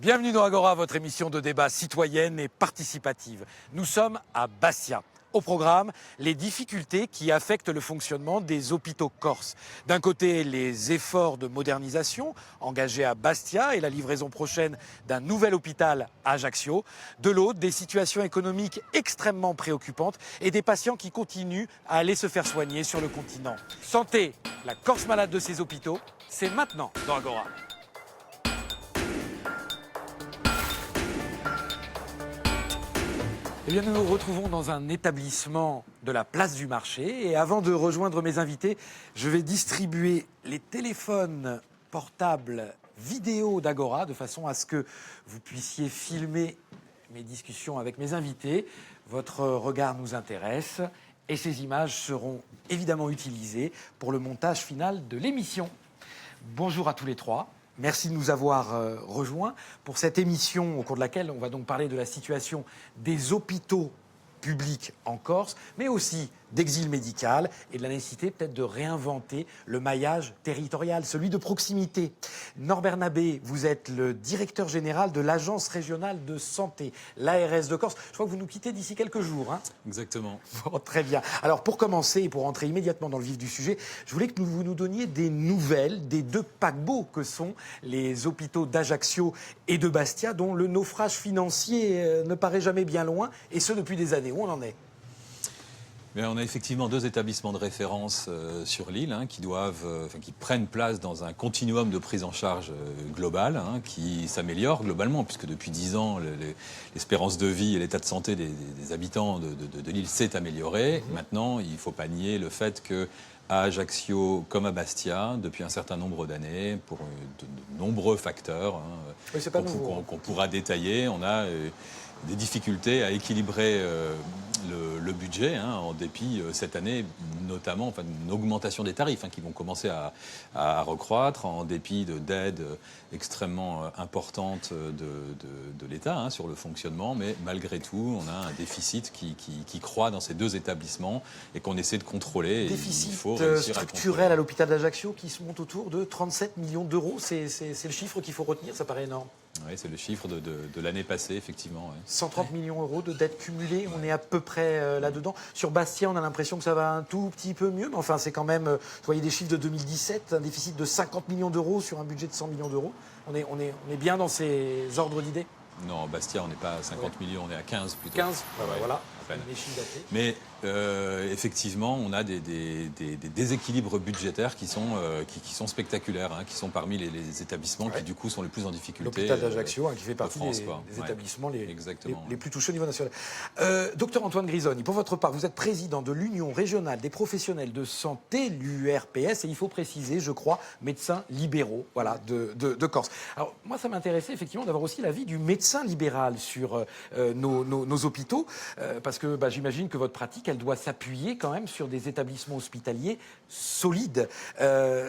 Bienvenue dans Agora, votre émission de débat citoyenne et participative. Nous sommes à Bastia. Au programme, les difficultés qui affectent le fonctionnement des hôpitaux corses. D'un côté, les efforts de modernisation engagés à Bastia et la livraison prochaine d'un nouvel hôpital à Ajaccio. De l'autre, des situations économiques extrêmement préoccupantes et des patients qui continuent à aller se faire soigner sur le continent. Santé, la Corse malade de ces hôpitaux, c'est maintenant dans Agora. Eh bien, nous nous retrouvons dans un établissement de la place du marché. Et avant de rejoindre mes invités, je vais distribuer les téléphones portables vidéo d'Agora de façon à ce que vous puissiez filmer mes discussions avec mes invités. Votre regard nous intéresse et ces images seront évidemment utilisées pour le montage final de l'émission. Bonjour à tous les trois. Merci de nous avoir rejoints pour cette émission au cours de laquelle on va donc parler de la situation des hôpitaux publics en Corse, mais aussi d'exil médical et de la nécessité peut-être de réinventer le maillage territorial, celui de proximité. Norbert Nabé, vous êtes le directeur général de l'Agence régionale de santé, l'ARS de Corse. Je crois que vous nous quittez d'ici quelques jours. Hein ? Exactement. Bon, très bien. Alors pour commencer et pour entrer immédiatement dans le vif du sujet, je voulais que vous nous donniez des nouvelles des deux paquebots que sont les hôpitaux d'Ajaccio et de Bastia, dont le naufrage financier ne paraît jamais bien loin, et ce depuis des années. Où on en est ? Mais on a effectivement deux établissements de référence sur l'île qui prennent place dans un continuum de prise en charge globale qui s'améliore globalement, puisque depuis 10 ans, l'espérance de vie et l'état de santé des habitants de l'île s'est amélioré. Maintenant, il ne faut pas nier le fait que à Ajaccio comme à Bastia, depuis un certain nombre d'années, pour de nombreux facteurs qu'on pourra détailler, on a des difficultés à équilibrer le budget, en dépit cette année, notamment une augmentation des tarifs qui vont commencer à recroître, en dépit d'aides extrêmement importantes de l'État sur le fonctionnement. Mais malgré tout, on a un déficit qui croît dans ces deux établissements et qu'on essaie de contrôler. Déficit il faut réussir structurel à l'hôpital d'Ajaccio qui se monte autour de 37 millions d'euros. C'est le chiffre qu'il faut retenir, ça paraît énorme. Oui, c'est le chiffre de l'année passée, effectivement. Ouais. 130 millions d'euros de dettes cumulées, on est à peu près là-dedans. Sur Bastia, on a l'impression que ça va un tout petit peu mieux, mais enfin, c'est quand même, vous voyez des chiffres de 2017, un déficit de 50 millions d'euros sur un budget de 100 millions d'euros. On est bien dans ces ordres d'idées ? Non, Bastia, on n'est pas à 50 millions, on est à 15 plutôt. 15, voilà. Les chiffres datés. Mais effectivement, on a des déséquilibres budgétaires qui sont spectaculaires, qui sont parmi les établissements qui, du coup, sont les plus en difficulté. L'hôpital d'Ajaccio, qui fait partie des établissements les plus touchés au niveau national. Docteur Antoine Grisoni, pour votre part, vous êtes président de l'Union régionale des professionnels de santé, l'URPS, et il faut préciser, je crois, médecins libéraux de Corse. Alors, moi, ça m'intéressait effectivement d'avoir aussi l'avis du médecin libéral sur nos hôpitaux, parce que j'imagine que votre pratique, elle doit s'appuyer quand même sur des établissements hospitaliers solides.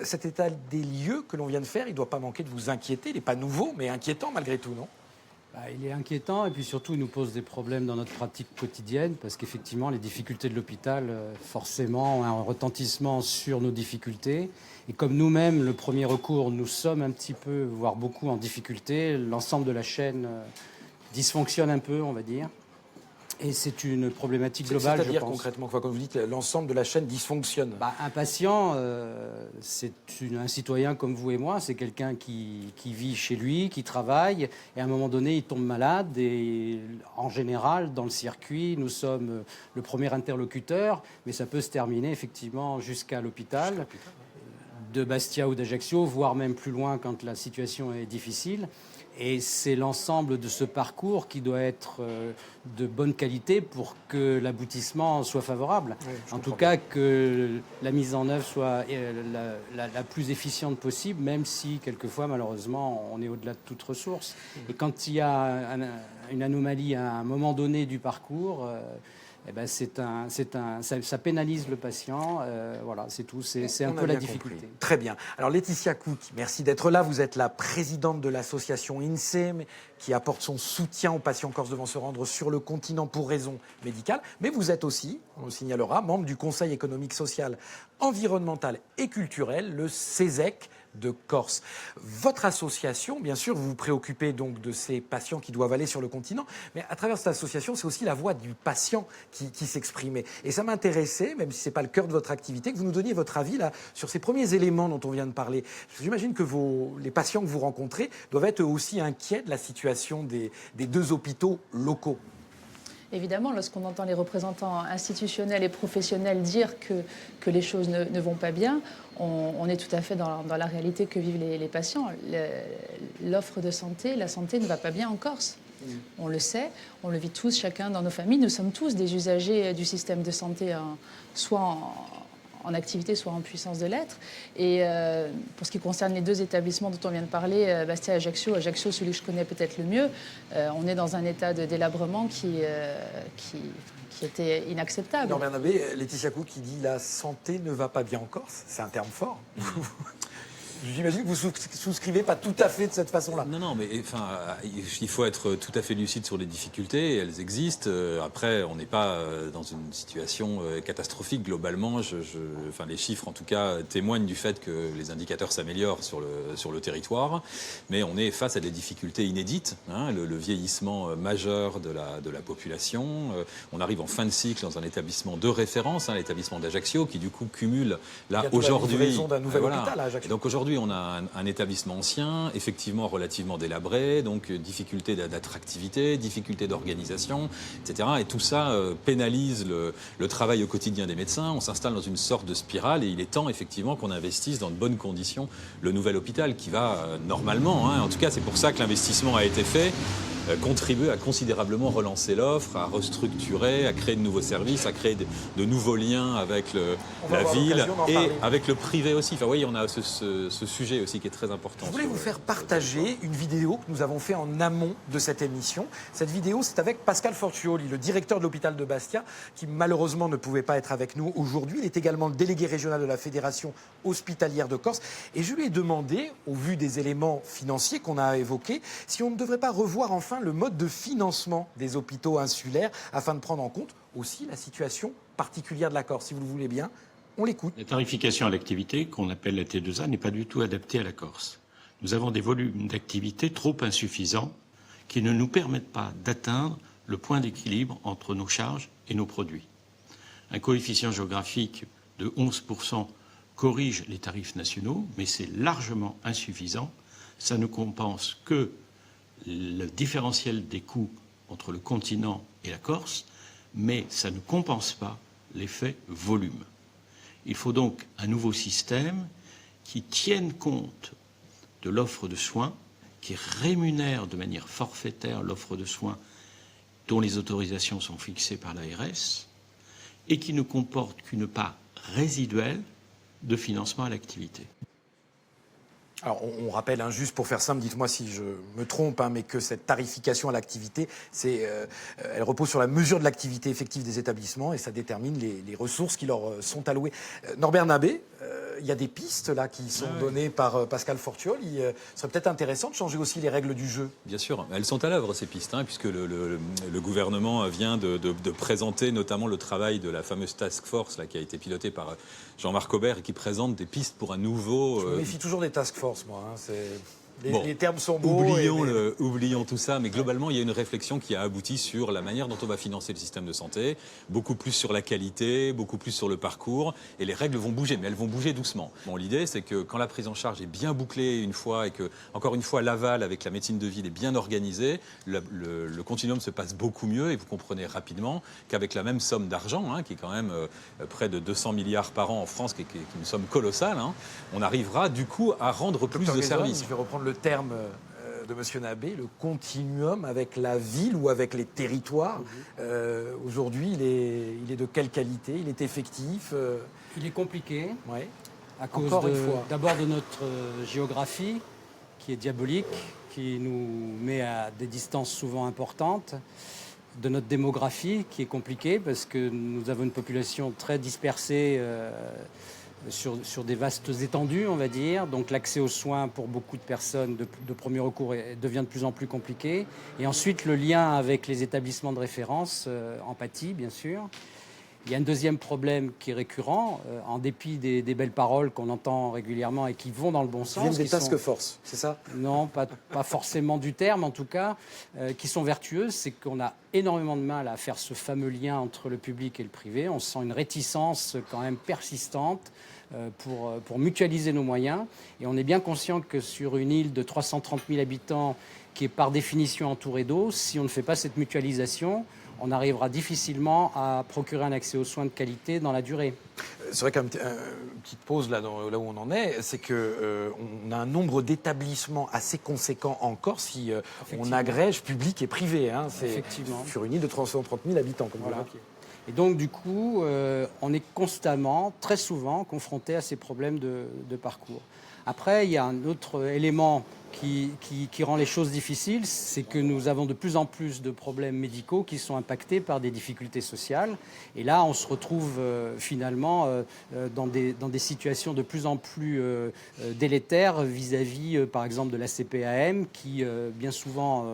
Cet état des lieux que l'on vient de faire, il ne doit pas manquer de vous inquiéter. Il n'est pas nouveau, mais inquiétant malgré tout, non ? Il est inquiétant et puis surtout il nous pose des problèmes dans notre pratique quotidienne parce qu'effectivement les difficultés de l'hôpital forcément ont un retentissement sur nos difficultés. Et comme nous-mêmes, le premier recours, nous sommes un petit peu, voire beaucoup en difficulté, l'ensemble de la chaîne dysfonctionne un peu, on va dire. Et c'est une problématique globale, je pense. C'est-à-dire concrètement, quand vous dites l'ensemble de la chaîne dysfonctionne. Un patient, c'est un citoyen comme vous et moi, c'est quelqu'un qui vit chez lui, qui travaille, et à un moment donné, il tombe malade. Et en général, dans le circuit, nous sommes le premier interlocuteur, mais ça peut se terminer effectivement jusqu'à l'hôpital de Bastia ou d'Ajaccio, voire même plus loin quand la situation est difficile. Et c'est l'ensemble de ce parcours qui doit être de bonne qualité pour que l'aboutissement soit favorable. Oui, en tout cas, que la mise en œuvre soit la plus efficiente possible, même si, quelquefois, malheureusement, on est au-delà de toute ressource. Et quand il y a une anomalie à un moment donné du parcours... ça pénalise le patient. Voilà, c'est tout. C'est un peu la difficulté. Compris. Très bien. Alors, Laetitia Cook, merci d'être là. Vous êtes la présidente de l'association INSEE, qui apporte son soutien aux patients corses devant se rendre sur le continent pour raisons médicales. Mais vous êtes aussi, on le signalera, membre du Conseil économique, social, environnemental et culturel, le CESEC, de Corse. Votre association, bien sûr, vous vous préoccupez donc de ces patients qui doivent aller sur le continent, mais à travers cette association, c'est aussi la voix du patient qui s'exprimait. Et ça m'intéressait, même si ce n'est pas le cœur de votre activité, que vous nous donniez votre avis là, sur ces premiers éléments dont on vient de parler. J'imagine que les patients que vous rencontrez doivent être eux aussi inquiets de la situation des deux hôpitaux locaux. Évidemment, lorsqu'on entend les représentants institutionnels et professionnels dire que les choses ne vont pas bien, on est tout à fait dans la réalité que vivent les patients. L'offre de santé, la santé ne va pas bien en Corse. On le sait, on le vit tous, chacun dans nos familles. Nous sommes tous des usagers du système de santé, soit en activité, soit en puissance de l'être. Et pour ce qui concerne les deux établissements dont on vient de parler, Bastia et Ajaccio, celui que je connais peut-être le mieux, on est dans un état de délabrement qui était inacceptable. Norbert Nabé, Laetitia Coude qui dit la santé ne va pas bien en Corse, c'est un terme fort. J'imagine que vous ne souscrivez pas tout à fait de cette façon-là. Non, mais enfin, il faut être tout à fait lucide sur les difficultés. Elles existent. Après, on n'est pas dans une situation catastrophique. Globalement, enfin, les chiffres, en tout cas, témoignent du fait que les indicateurs s'améliorent sur le territoire. Mais on est face à des difficultés inédites. Hein, le vieillissement majeur de la population. On arrive en fin de cycle dans un établissement de référence, hein, l'établissement d'Ajaccio, qui du coup cumule là aujourd'hui. La livraison d'un nouvel hôpital à Ajaccio. Et donc aujourd'hui, on a un établissement ancien, effectivement relativement délabré, donc difficulté d'attractivité, difficulté d'organisation, etc. Et tout ça pénalise le travail au quotidien des médecins. On s'installe dans une sorte de spirale et il est temps effectivement qu'on investisse dans de bonnes conditions le nouvel hôpital qui va normalement, hein, en tout cas c'est pour ça que l'investissement a été fait, contribuer à considérablement relancer l'offre, à restructurer, à créer de nouveaux services, à créer de nouveaux liens avec la ville et avec le privé aussi. Enfin, oui, on a ce sujet aussi qui est très important. Je voulais vous faire partager une vidéo que nous avons fait en amont de cette émission. Cette vidéo, c'est avec Pascal Forcioli, le directeur de l'hôpital de Bastia, qui malheureusement ne pouvait pas être avec nous aujourd'hui. Il est également le délégué régional de la Fédération hospitalière de Corse. Et je lui ai demandé, au vu des éléments financiers qu'on a évoqués, si on ne devrait pas revoir enfin le mode de financement des hôpitaux insulaires afin de prendre en compte aussi la situation particulière de la Corse. Si vous le voulez bien, on l'écoute. La tarification à l'activité, qu'on appelle la T2A, n'est pas du tout adaptée à la Corse. Nous avons des volumes d'activité trop insuffisants qui ne nous permettent pas d'atteindre le point d'équilibre entre nos charges et nos produits. Un coefficient géographique de 11% corrige les tarifs nationaux, mais c'est largement insuffisant. Ça ne compense que le différentiel des coûts entre le continent et la Corse, mais ça ne compense pas l'effet volume. Il faut donc un nouveau système qui tienne compte de l'offre de soins, qui rémunère de manière forfaitaire l'offre de soins dont les autorisations sont fixées par l'ARS et qui ne comporte qu'une part résiduelle de financement à l'activité. Alors, on rappelle, hein, juste pour faire simple, dites-moi si je me trompe, hein, mais que cette tarification à l'activité, elle repose sur la mesure de l'activité effective des établissements et ça détermine les ressources qui leur sont allouées. Norbert Nabé, il y a des pistes là qui sont données par Pascal Forcioli. Il serait peut-être intéressant de changer aussi les règles du jeu. Bien sûr, elles sont à l'œuvre ces pistes, hein, puisque le gouvernement vient de présenter notamment le travail de la fameuse task force là, qui a été pilotée par Jean-Marc Aubert et qui présente des pistes pour un nouveau... Je me méfie toujours des task force, moi. Hein, les termes sont beaux. Oublions tout ça, mais globalement, il y a une réflexion qui a abouti sur la manière dont on va financer le système de santé, beaucoup plus sur la qualité, beaucoup plus sur le parcours, et les règles vont bouger, mais elles vont bouger doucement. Bon, l'idée, c'est que quand la prise en charge est bien bouclée une fois, et que, encore une fois, l'aval avec la médecine de ville est bien organisé, le continuum se passe beaucoup mieux, et vous comprenez rapidement qu'avec la même somme d'argent, hein, qui est quand même près de 200 milliards par an en France, qui est une somme colossale, hein, on arrivera du coup à rendre plus de services. Je vais reprendre le terme de M. Nabé, le continuum avec la ville ou avec les territoires. Aujourd'hui, il est de quelle qualité? Il est effectif? Il est compliqué, ouais. à cause d'abord de notre géographie, qui est diabolique, qui nous met à des distances souvent importantes, de notre démographie, qui est compliquée, parce que nous avons une population très dispersée, sur des vastes étendues, on va dire. Donc l'accès aux soins pour beaucoup de personnes de premier recours devient de plus en plus compliqué. Et ensuite, le lien avec les établissements de référence en pâtit, bien sûr. Il y a un deuxième problème qui est récurrent, en dépit des belles paroles qu'on entend régulièrement et qui vont dans le bon Qui viennent sens. des qui task sont- force, c'est ça? Non, pas forcément du terme en tout cas, qui sont vertueuses, c'est qu'on a énormément de mal à faire ce fameux lien entre le public et le privé. On sent une réticence quand même persistante pour mutualiser nos moyens. Et on est bien conscient que sur une île de 330 000 habitants qui est par définition entourée d'eau, si on ne fait pas cette mutualisation, on arrivera difficilement à procurer un accès aux soins de qualité dans la durée. C'est vrai qu'une petite pause là où on en est, c'est qu'on a un nombre d'établissements assez conséquent en Corse si on Effectivement. agrège public et privé. Hein. C'est Effectivement. sur une île de 330 000 habitants, comme vous Voilà. l'évoquiez. Et donc, du coup, on est constamment, très souvent, confronté à ces problèmes de parcours. Après, il y a un autre élément qui rend les choses difficiles, c'est que nous avons de plus en plus de problèmes médicaux qui sont impactés par des difficultés sociales. Et là, on se retrouve finalement dans des situations de plus en plus délétères vis-à-vis, par exemple, de la CPAM, qui bien souvent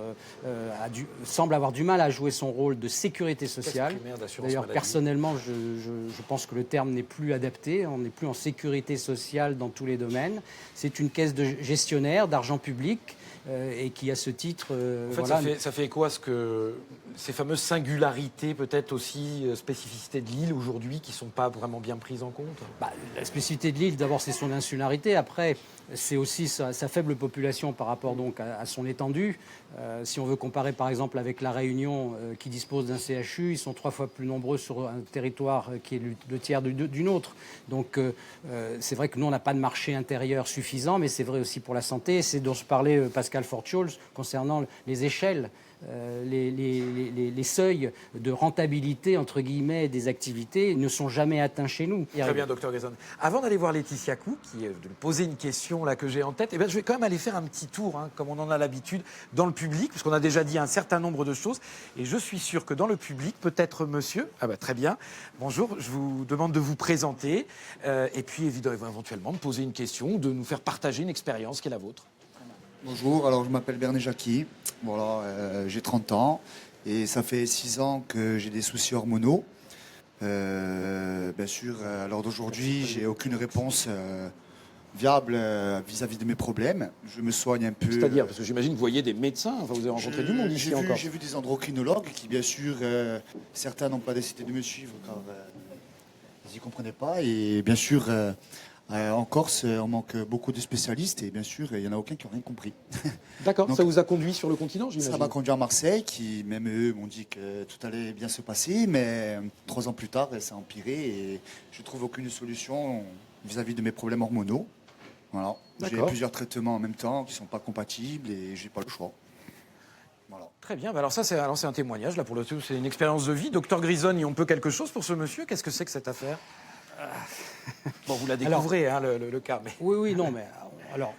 semble avoir du mal à jouer son rôle de sécurité sociale. Caisse primaire d'assurance D'ailleurs, maladie. personnellement, je pense que le terme n'est plus adapté. On n'est plus en sécurité sociale dans tous les domaines. C'est une caisse de gestionnaire d'argent public et qui, à ce titre, En fait, voilà, ça fait écho à ce que ces fameuses singularités, peut-être aussi spécificités de l'île aujourd'hui, qui ne sont pas vraiment bien prises en compte. la spécificité de l'île, d'abord, c'est son insularité. Après, c'est aussi sa faible population par rapport donc à son étendue. Si on veut comparer, par exemple, avec la Réunion, qui dispose d'un CHU, ils sont 3 fois plus nombreux sur un territoire qui est le tiers d'une autre. Donc, c'est vrai que nous, on n'a pas de marché intérieur suffisant, mais c'est vrai aussi pour la santé. C'est dont se parlait Pascal Fortscholz concernant les échelles. Les seuils de rentabilité, entre guillemets, des activités ne sont jamais atteints chez nous. Très bien, docteur Grison. Avant d'aller voir Laetitia Cou, de lui poser une question là, que j'ai en tête, je vais quand même aller faire un petit tour, comme on en a l'habitude, dans le public, parce qu'on a déjà dit un certain nombre de choses. Et je suis sûr que dans le public, peut-être monsieur, très bien, bonjour, je vous demande de vous présenter, et puis éventuellement de poser une question, de nous faire partager une expérience qui est la vôtre. Bonjour, alors je m'appelle Berné Jacqui, voilà, j'ai 30 ans et ça fait 6 ans que j'ai des soucis hormonaux. Bien sûr, à l'heure d'aujourd'hui, j'ai aucune réponse viable vis-à-vis de mes problèmes. Je me soigne un peu. C'est-à-dire, parce que j'imagine que vous voyez des médecins, vous avez rencontré du monde ici encore. J'ai vu des endocrinologues qui, bien sûr, certains n'ont pas décidé de me suivre car ils n'y comprenaient pas. Et bien sûr, en Corse, on manque beaucoup de spécialistes et bien sûr, il n'y en a aucun qui n'a rien compris. D'accord, Donc, ça vous a conduit sur le continent, j'imagine. Ça m'a conduit à Marseille, qui, même eux, m'ont dit que tout allait bien se passer, mais 3 ans plus tard, ça a empiré et je ne trouve aucune solution vis-à-vis de mes problèmes hormonaux. Voilà. J'ai D'accord. plusieurs traitements en même temps qui ne sont pas compatibles et je n'ai pas le choix. Voilà. Très bien, alors ça c'est un témoignage, là pour le tout, c'est une expérience de vie. Docteur Grisoni, on peut quelque chose pour ce monsieur? Qu'est-ce que c'est que cette affaire? Bon, vous la découvrez, le cas. Mais... Oui, non, mais alors,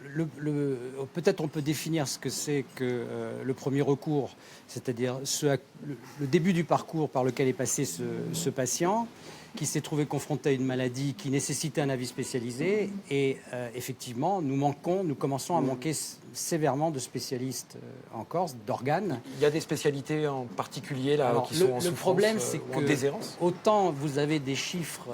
peut-être on peut définir ce que c'est que le premier recours, c'est-à-dire le début du parcours par lequel est passé ce patient, qui s'est trouvé confronté à une maladie qui nécessitait un avis spécialisé. Et effectivement, nous commençons à manquer sévèrement de spécialistes en Corse, d'organes. Il y a des spécialités en particulier là, Alors, qui sont en le souffrance problème, c'est ou en que déshérence? autant vous avez des chiffres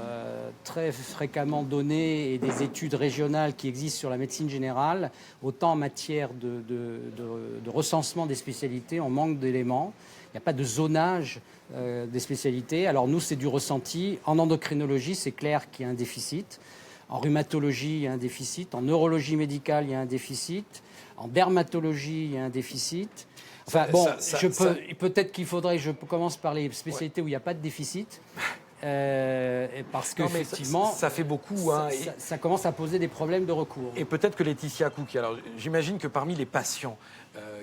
très fréquemment donnés et des études régionales qui existent sur la médecine générale, autant en matière de recensement des spécialités, on manque d'éléments. Il n'y a pas de zonage des spécialités. Alors nous, c'est du ressenti. En endocrinologie, c'est clair qu'il y a un déficit. En rhumatologie, il y a un déficit. En neurologie médicale, il y a un déficit. En dermatologie, il y a un déficit. Enfin, peut-être qu'il faudrait que je commence par les spécialités où il n'y a pas de déficit. Parce qu'effectivement, ça fait beaucoup. Ça commence à poser des problèmes de recours. Et peut-être que Laetitia Cou, alors j'imagine que parmi les patients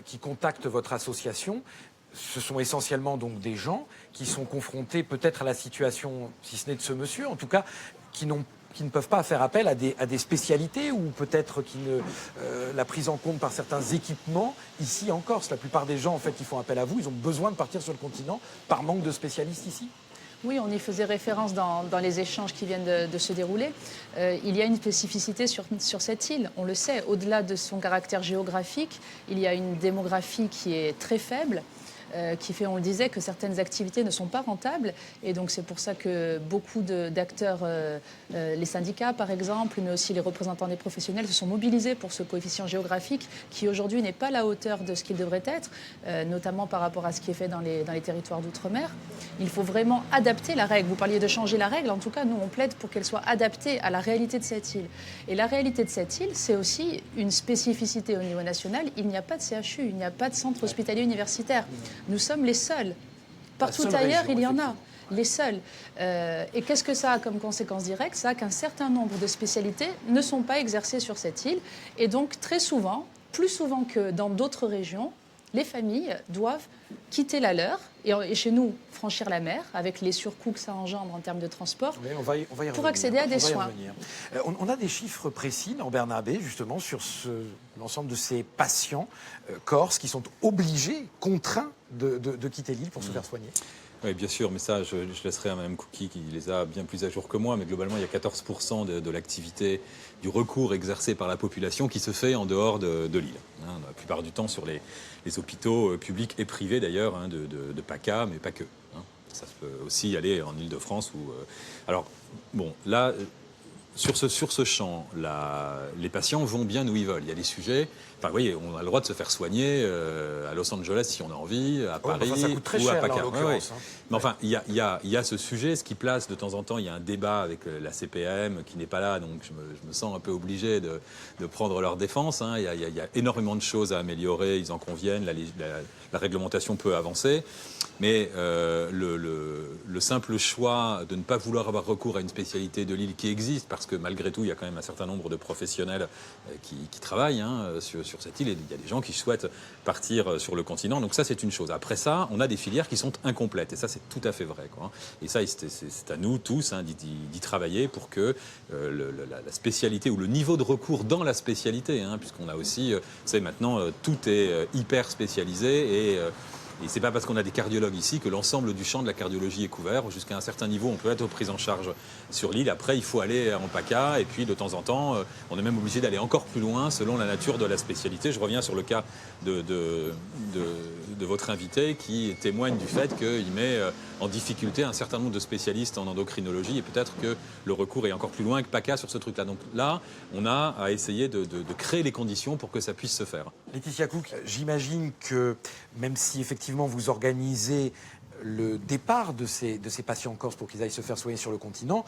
qui contactent votre association, ce sont essentiellement donc des gens qui sont confrontés peut-être à la situation, si ce n'est de ce monsieur, en tout cas, qui ne peuvent pas faire appel à des spécialités ou peut-être la prise en compte par certains équipements ici en Corse. La plupart des gens, en fait, qui font appel à vous, ils ont besoin de partir sur le continent par manque de spécialistes ici. Oui, on y faisait référence dans les échanges qui viennent de se dérouler. Il y a une spécificité sur cette île, on le sait. Au-delà de son caractère géographique, il y a une démographie qui est très faible. qui fait, on le disait, que certaines activités ne sont pas rentables. Et donc c'est pour ça que beaucoup d'acteurs, les syndicats par exemple, mais aussi les représentants des professionnels se sont mobilisés pour ce coefficient géographique qui aujourd'hui n'est pas à la hauteur de ce qu'il devrait être, notamment par rapport à ce qui est fait dans les territoires d'outre-mer. Il faut vraiment adapter la règle. Vous parliez de changer la règle. En tout cas, nous, on plaide pour qu'elle soit adaptée à la réalité de cette île. Et la réalité de cette île, c'est aussi une spécificité au niveau national. Il n'y a pas de CHU, il n'y a pas de centre hospitalier universitaire. Nous sommes les seuls. Partout ailleurs, il y en a. Les seuls. Et qu'est-ce que ça a comme conséquence directe? Ça a qu'un certain nombre de spécialités ne sont pas exercées sur cette île. Et donc, très souvent, plus souvent que dans d'autres régions, les familles doivent quitter la leur et chez nous franchir la mer avec les surcoûts que ça engendre en termes de transport on va y pour revenir. accéder à des On va y soins. revenir. On a des chiffres précis, Norbert Narbet, justement, sur l'ensemble de ces patients corses qui sont obligés, contraints de quitter l'île pour se faire soigner. Oui, bien sûr, mais ça, je laisserai à Mme Cookie qui les a bien plus à jour que moi, mais globalement, il y a 14% de l'activité, du recours exercé par la population qui se fait en dehors de l'île. Hein, la plupart du temps sur les hôpitaux publics et privés d'ailleurs, hein, de PACA, mais pas que. Hein. Ça peut aussi aller en Île-de-France. Alors, bon, là... Sur ce champ, les patients vont bien où ils veulent. Il y a des sujets. Enfin, vous voyez, on a le droit de se faire soigner à Los Angeles si on a envie, à Paris ça coûte très ou cher, à PACA. là, en l'occurrence, hein. Mais enfin, il y a ce sujet, ce qui place de temps en temps. Il y a un débat avec la CPM qui n'est pas là, donc je me sens un peu obligé de prendre leur défense. Hein. Il y a énormément de choses à améliorer. Ils en conviennent. La réglementation peut avancer, mais le simple choix de ne pas vouloir avoir recours à une spécialité de l'île qui existe, parce que malgré tout, il y a quand même un certain nombre de professionnels qui travaillent sur cette île. Et il y a des gens qui souhaitent partir sur le continent. Donc ça, c'est une chose. Après ça, on a des filières qui sont incomplètes. Et ça, c'est tout à fait vrai, quoi. Et ça, c'est à nous tous d'y travailler pour que la spécialité ou le niveau de recours dans la spécialité, hein, puisqu'on a aussi, vous savez, maintenant, tout est hyper spécialisé et c'est pas parce qu'on a des cardiologues ici que l'ensemble du champ de la cardiologie est couvert. Jusqu'à un certain niveau, on peut être pris en charge sur l'île. Après, il faut aller en PACA. Et puis, de temps en temps, on est même obligé d'aller encore plus loin selon la nature de la spécialité. Je reviens sur le cas de votre invité qui témoigne du fait qu'il met en difficulté un certain nombre de spécialistes en endocrinologie. Et peut-être que le recours est encore plus loin que PACA sur ce truc-là. Donc là, on a à essayer de créer les conditions pour que ça puisse se faire. Laetitia Cook, j'imagine que même si effectivement vous organisez le départ de ces patients corses pour qu'ils aillent se faire soigner sur le continent,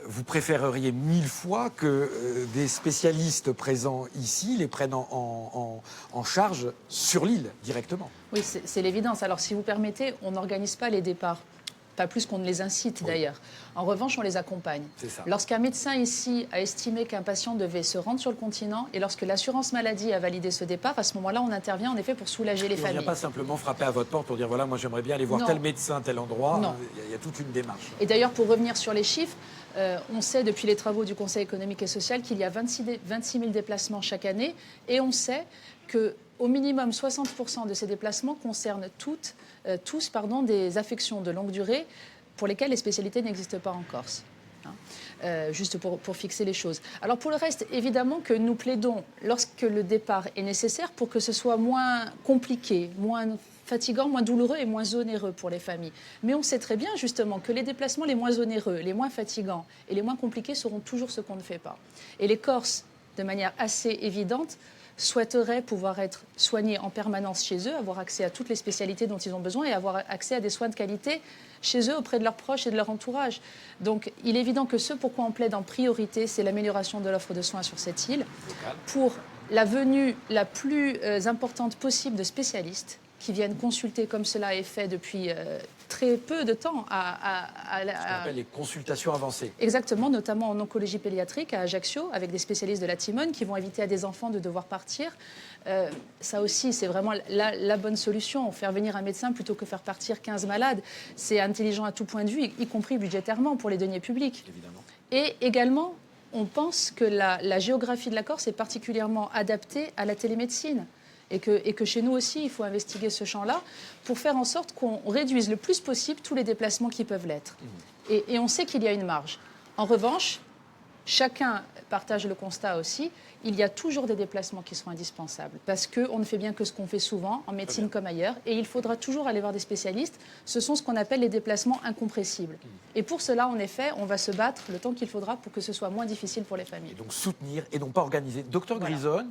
vous préféreriez 1000 fois que des spécialistes présents ici les prennent en charge sur l'île directement. Oui, c'est l'évidence. Alors si vous permettez, on n'organise pas les départs. Pas plus qu'on ne les incite d'ailleurs. En revanche, on les accompagne. Lorsqu'un médecin ici a estimé qu'un patient devait se rendre sur le continent et lorsque l'assurance maladie a validé ce départ, à ce moment-là, on intervient en effet pour soulager les familles. On ne vient pas simplement frapper à votre porte pour dire voilà, moi j'aimerais bien aller voir tel médecin, tel endroit. Non. Il y a toute une démarche. Et d'ailleurs, pour revenir sur les chiffres, on sait depuis les travaux du Conseil économique et social qu'il y a 26 000 déplacements chaque année et on sait qu'au minimum 60% de ces déplacements concernent tous des affections de longue durée pour lesquelles les spécialités n'existent pas en Corse. Juste pour fixer les choses. Alors pour le reste, évidemment que nous plaidons, lorsque le départ est nécessaire, pour que ce soit moins compliqué, moins fatigant, moins douloureux et moins onéreux pour les familles. Mais on sait très bien justement que les déplacements les moins onéreux, les moins fatigants et les moins compliqués seront toujours ce qu'on ne fait pas. Et les Corses, de manière assez évidente, souhaiteraient pouvoir être soignés en permanence chez eux, avoir accès à toutes les spécialités dont ils ont besoin et avoir accès à des soins de qualité chez eux, auprès de leurs proches et de leur entourage. Donc il est évident que ce pourquoi on plaide en priorité, c'est l'amélioration de l'offre de soins sur cette île, pour la venue la plus importante possible de spécialistes qui viennent consulter, comme cela est fait depuis très peu de temps. Ce qu'on appelle les consultations avancées. Exactement, notamment en oncologie pédiatrique à Ajaccio, avec des spécialistes de la Timone qui vont éviter à des enfants de devoir partir. Ça aussi, c'est vraiment la bonne solution. Faire venir un médecin plutôt que faire partir 15 malades, c'est intelligent à tout point de vue, y compris budgétairement pour les deniers publics. Évidemment. Et également, on pense que la géographie de la Corse est particulièrement adaptée à la télémédecine. Et que chez nous aussi, il faut investiguer ce champ-là pour faire en sorte qu'on réduise le plus possible tous les déplacements qui peuvent l'être. Et on sait qu'il y a une marge. En revanche, chacun partage le constat aussi, il y a toujours des déplacements qui sont indispensables parce qu'on ne fait bien que ce qu'on fait souvent, en médecine comme ailleurs, et il faudra toujours aller voir des spécialistes. Ce sont ce qu'on appelle les déplacements incompressibles. Et pour cela, en effet, on va se battre le temps qu'il faudra pour que ce soit moins difficile pour les familles. Et donc soutenir et non pas organiser. Docteur Voilà. Grisogne,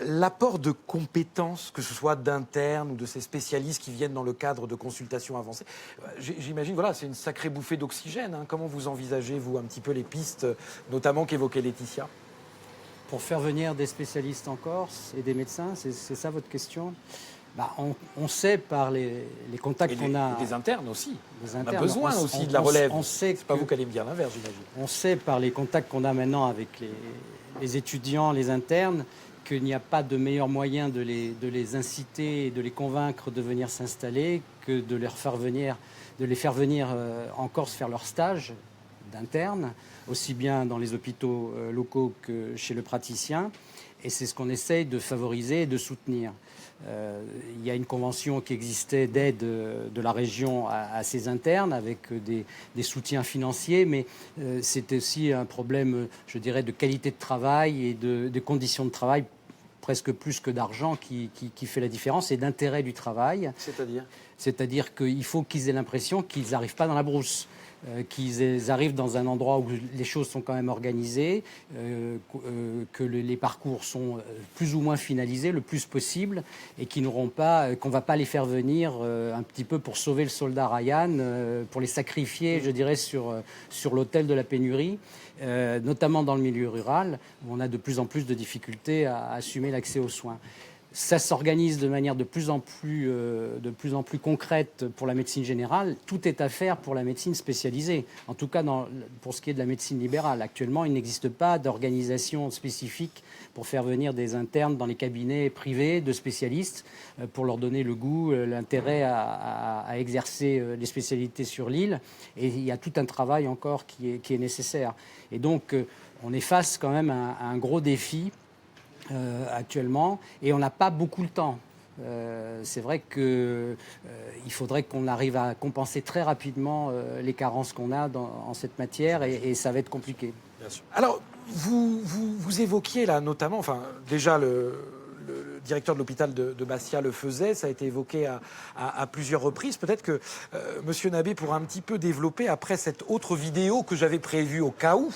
l'apport de compétences, que ce soit d'internes ou de ces spécialistes qui viennent dans le cadre de consultations avancées, j'imagine, voilà, c'est une sacrée bouffée d'oxygène. Hein. Comment vous envisagez, vous, un petit peu les pistes, notamment qu'évoquait Laetitia? Pour faire venir des spécialistes en Corse et des médecins, c'est ça votre question? On sait par les contacts qu'on a... Et des internes aussi. Des On a internes. besoin aussi de la relève. On sait c'est pas vous qui allez me dire l'inverse, j'imagine. On sait par les contacts qu'on a maintenant avec les étudiants, les internes, qu'il n'y a pas de meilleur moyen de les inciter et de les convaincre de venir s'installer que de les faire venir en Corse faire leur stage d'interne, aussi bien dans les hôpitaux locaux que chez le praticien. Et c'est ce qu'on essaye de favoriser et de soutenir. Il y a une convention qui existait d'aide de la région à ces internes avec des soutiens financiers, mais c'est aussi un problème, je dirais, de qualité de travail et de conditions de travail, presque plus que d'argent qui fait la différence, et d'intérêt du travail. C'est-à-dire qu'il faut qu'ils aient l'impression qu'ils n'arrivent pas dans la brousse. Qu'ils arrivent dans un endroit où les choses sont quand même organisées, que les parcours sont plus ou moins finalisés le plus possible, et qu'on ne va pas les faire venir un petit peu pour sauver le soldat Ryan, pour les sacrifier, je dirais, sur l'autel de la pénurie, notamment dans le milieu rural, où on a de plus en plus de difficultés à assumer l'accès aux soins. Ça s'organise de manière de plus en plus concrète pour la médecine générale. Tout est à faire pour la médecine spécialisée. En tout cas, pour ce qui est de la médecine libérale. Actuellement, il n'existe pas d'organisation spécifique pour faire venir des internes dans les cabinets privés de spécialistes, pour leur donner le goût, l'intérêt à exercer les spécialités sur l'île. Et il y a tout un travail encore qui est nécessaire. Et donc, on est face quand même à un gros défi actuellement, et on n'a pas beaucoup le temps. C'est vrai qu'il faudrait qu'on arrive à compenser très rapidement les carences qu'on a en cette matière, et ça va être compliqué. Bien sûr. Alors, vous évoquiez là notamment, enfin déjà le directeur de l'hôpital de Bastia le faisait, ça a été évoqué à plusieurs reprises. Peut-être que Monsieur Nabet pourra un petit peu développer après cette autre vidéo que j'avais prévue au cas où.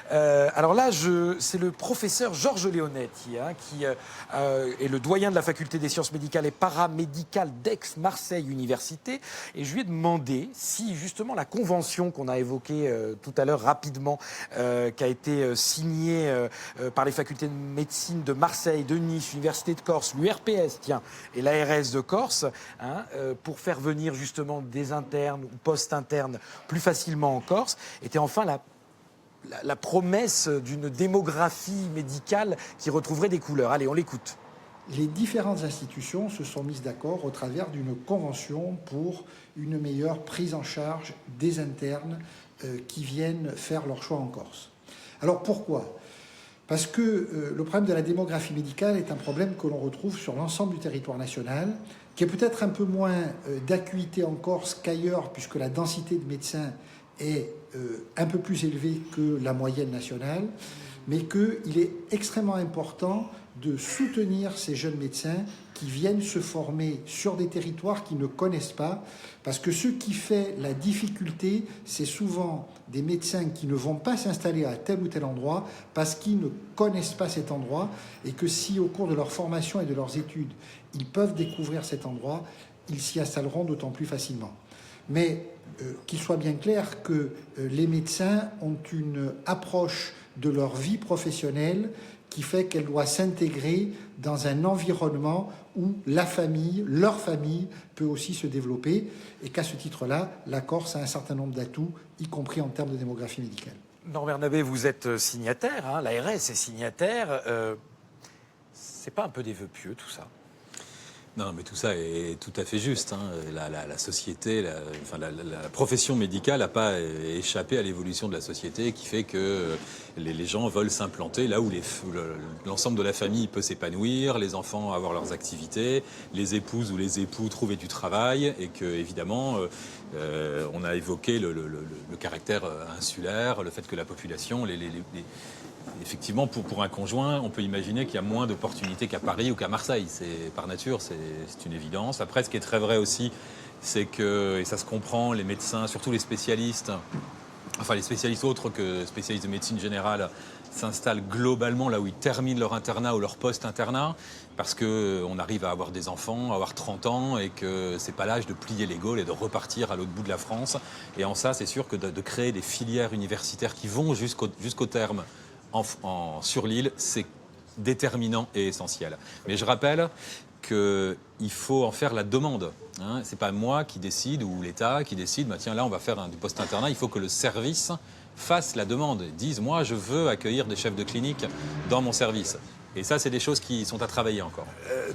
Alors là, c'est le professeur Georges Leonetti, qui est le doyen de la faculté des sciences médicales et paramédicales d'Aix-Marseille Université. Et je lui ai demandé si justement la convention qu'on a évoquée tout à l'heure rapidement, qui a été signée par les facultés de médecine de Marseille, de Nice, Université de Corse, l'URPS, et l'ARS de Corse, pour faire venir justement des internes ou post-internes plus facilement en Corse, était enfin la promesse d'une démographie médicale qui retrouverait des couleurs. Allez, on l'écoute. Les différentes institutions se sont mises d'accord au travers d'une convention pour une meilleure prise en charge des internes qui viennent faire leur choix en Corse. Alors pourquoi ? Parce que le problème de la démographie médicale est un problème que l'on retrouve sur l'ensemble du territoire national, qui est peut-être un peu moins d'acuité en Corse qu'ailleurs, puisque la densité de médecins est un peu plus élevée que la moyenne nationale, mais qu'il est extrêmement important de soutenir ces jeunes médecins qui viennent se former sur des territoires qu'ils ne connaissent pas, parce que ce qui fait la difficulté, c'est souvent des médecins qui ne vont pas s'installer à tel ou tel endroit parce qu'ils ne connaissent pas cet endroit, et que si au cours de leur formation et de leurs études, ils peuvent découvrir cet endroit, ils s'y installeront d'autant plus facilement. Mais qu'il soit bien clair que les médecins ont une approche de leur vie professionnelle qui fait qu'elle doit s'intégrer dans un environnement où la famille, leur famille, peut aussi se développer, et qu'à ce titre-là, la Corse a un certain nombre d'atouts, y compris en termes de démographie médicale. Norbert Nabet, vous êtes signataire, l'ARS est signataire. C'est pas un peu des vœux pieux, tout ça ? Non, mais tout ça est tout à fait juste. La société, la profession médicale n'a pas échappé à l'évolution de la société, qui fait que les gens veulent s'implanter là où l'ensemble de la famille peut s'épanouir, les enfants avoir leurs activités, les épouses ou les époux trouver du travail, et que évidemment, on a évoqué le caractère insulaire, le fait que la population, effectivement, pour un conjoint, on peut imaginer qu'il y a moins d'opportunités qu'à Paris ou qu'à Marseille. Par nature, c'est une évidence. Après, ce qui est très vrai aussi, c'est que, et ça se comprend, les médecins, surtout les spécialistes, enfin les spécialistes autres que spécialistes de médecine générale, s'installent globalement là où ils terminent leur internat ou leur post-internat, parce qu'on arrive à avoir des enfants, à avoir 30 ans, et que c'est pas l'âge de plier les gaules et de repartir à l'autre bout de la France. Et en ça, c'est sûr que de créer des filières universitaires qui vont jusqu'au terme sur l'île, c'est déterminant et essentiel. Mais je rappelle qu'il faut en faire la demande. Hein. C'est pas moi qui décide ou l'État qui décide, bah, tiens là on va faire du post-internat, il faut que le service fasse la demande, disent moi je veux accueillir des chefs de clinique dans mon service. Et ça c'est des choses qui sont à travailler encore.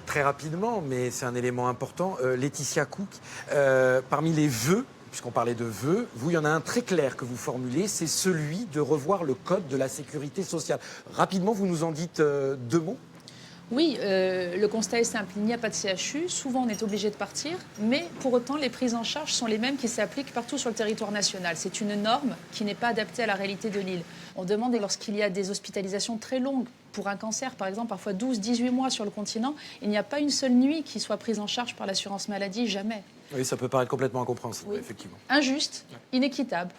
Très rapidement, mais c'est un élément important, Laetitia Cook, parmi les vœux, puisqu'on parlait de vœux, vous, il y en a un très clair que vous formulez, c'est celui de revoir le code de la sécurité sociale. Rapidement, vous nous en dites 2 mots ? Oui, le constat est simple, il n'y a pas de CHU, souvent on est obligé de partir, mais pour autant les prises en charge sont les mêmes qui s'appliquent partout sur le territoire national. C'est une norme qui n'est pas adaptée à la réalité de l'île. On demande lorsqu'il y a des hospitalisations très longues, pour un cancer par exemple, parfois 12-18 mois sur le continent, il n'y a pas une seule nuit qui soit prise en charge par l'assurance maladie, jamais. Oui, ça peut paraître complètement incompréhensible, oui. Effectivement. Injuste, inéquitable.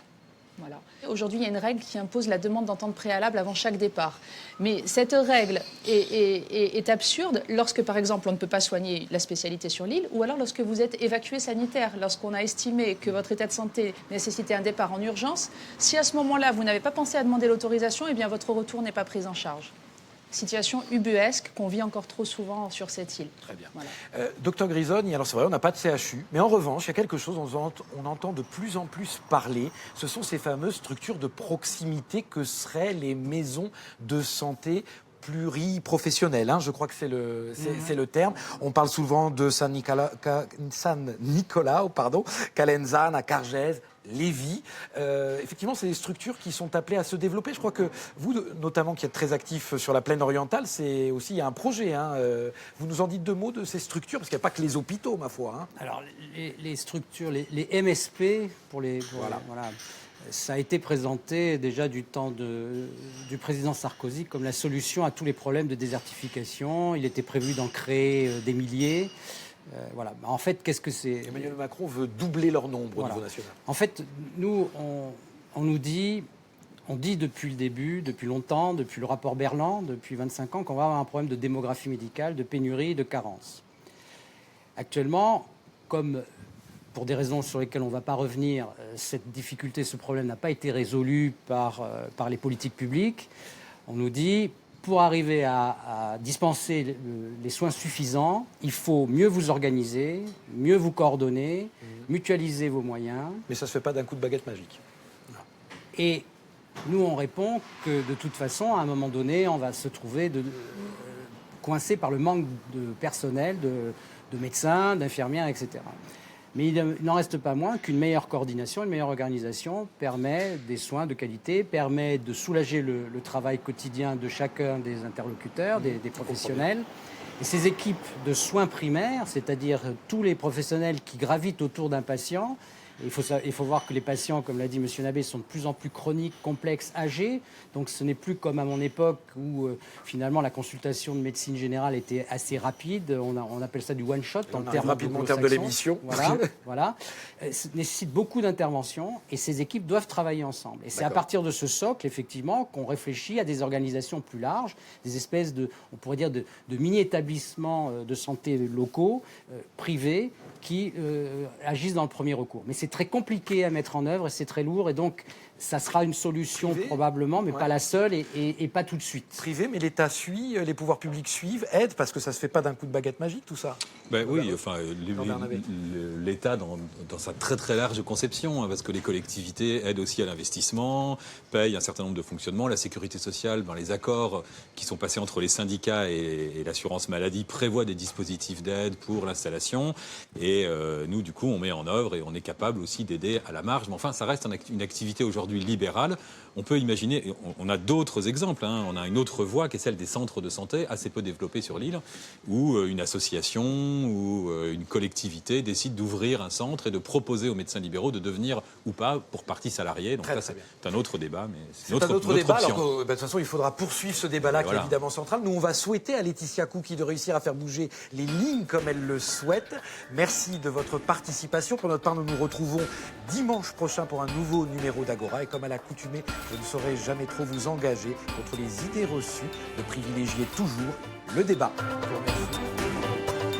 Voilà. Aujourd'hui, il y a une règle qui impose la demande d'entente préalable avant chaque départ. Mais cette règle est absurde lorsque, par exemple, on ne peut pas soigner la spécialité sur l'île, ou alors lorsque vous êtes évacué sanitaire, lorsqu'on a estimé que votre état de santé nécessitait un départ en urgence. Si à ce moment-là, vous n'avez pas pensé à demander l'autorisation, eh bien votre retour n'est pas pris en charge. Situation ubuesque qu'on vit encore trop souvent sur cette île. Très bien. Voilà. Docteur Grisoni, alors c'est vrai, on n'a pas de CHU, mais en revanche, il y a quelque chose dont on entend de plus en plus parler. Ce sont ces fameuses structures de proximité que seraient les maisons de santé pluriprofessionnelles, hein, je crois que c'est le terme. On parle souvent de San Nicolas, Calenzane, à Cargèse, Lévis. Effectivement, c'est des structures qui sont appelées à se développer. Je crois que vous, notamment, qui êtes très actif sur la plaine orientale, c'est aussi il y a un projet. Hein. Vous nous en dites 2 mots de ces structures, parce qu'il n'y a pas que les hôpitaux, ma foi. Hein. Alors, les structures, les MSP, voilà. Ça a été présenté déjà du temps du président Sarkozy comme la solution à tous les problèmes de désertification. Il était prévu d'en créer des milliers. Voilà. En fait, qu'est-ce que c'est ? Emmanuel Macron veut doubler leur nombre au niveau national. En fait, nous, on dit depuis le début, depuis longtemps, depuis le rapport Berland, depuis 25 ans, qu'on va avoir un problème de démographie médicale, de pénurie, de carence. Actuellement, comme pour des raisons sur lesquelles on ne va pas revenir, cette difficulté, ce problème n'a pas été résolu par les politiques publiques. On nous dit, pour arriver à dispenser les soins suffisants, il faut mieux vous organiser, mieux vous coordonner, mutualiser vos moyens. Mais ça ne se fait pas d'un coup de baguette magique. Non. Et nous, on répond que de toute façon, à un moment donné, on va se trouver coincé par le manque de personnel, de médecins, d'infirmières, etc. Mais il n'en reste pas moins qu'une meilleure coordination, une meilleure organisation permet des soins de qualité, permet de soulager le travail quotidien de chacun des interlocuteurs, des professionnels. Et ces équipes de soins primaires, c'est-à-dire tous les professionnels qui gravitent autour d'un patient, il faut voir que les patients, comme l'a dit M. Nabet, sont de plus en plus chroniques, complexes, âgés. Donc ce n'est plus comme à mon époque où finalement la consultation de médecine générale était assez rapide. On appelle ça du one-shot en termes de l'émission. Voilà. Ça nécessite beaucoup d'interventions et ces équipes doivent travailler ensemble. Et c'est à partir de ce socle, effectivement, qu'on réfléchit à des organisations plus larges, des espèces on pourrait dire, de mini-établissements de santé locaux, privés, qui agissent dans le premier recours. Mais c'est très compliqué à mettre en œuvre et c'est très lourd. Et donc, ça sera une solution probablement, mais pas la seule et pas tout de suite. Privé, mais l'État suit, les pouvoirs publics suivent, aident, parce que ça ne se fait pas d'un coup de baguette magique, tout ça. Oui, enfin, l'État dans sa très très large conception, hein, parce que les collectivités aident aussi à l'investissement, payent un certain nombre de fonctionnements, la sécurité sociale, les accords qui sont passés entre les syndicats et l'assurance maladie prévoient des dispositifs d'aide pour l'installation, et nous, du coup, on met en œuvre et on est capable capable aussi d'aider à la marge. Mais enfin, ça reste une activité aujourd'hui libérale. On peut imaginer, et on a d'autres exemples, hein. On a une autre voie qui est celle des centres de santé, assez peu développés sur l'île, où une association ou une collectivité décide d'ouvrir un centre et de proposer aux médecins libéraux de devenir ou pas pour partie salariée. Donc Très, là, très c'est un autre débat, mais c'est C'est un autre débat. option. Alors que, de toute façon, il faudra poursuivre ce débat-là qui est Voilà. évidemment central. Nous, on va souhaiter à Laetitia Cookie de réussir à faire bouger les lignes comme elle le souhaite. Merci de votre participation. Pour notre part, nous nous retrouvons dimanche prochain pour un nouveau numéro d'Agora. Et comme à l'accoutumée, je ne saurais jamais trop vous engager contre les idées reçues de privilégier toujours le débat. Je vous remercie.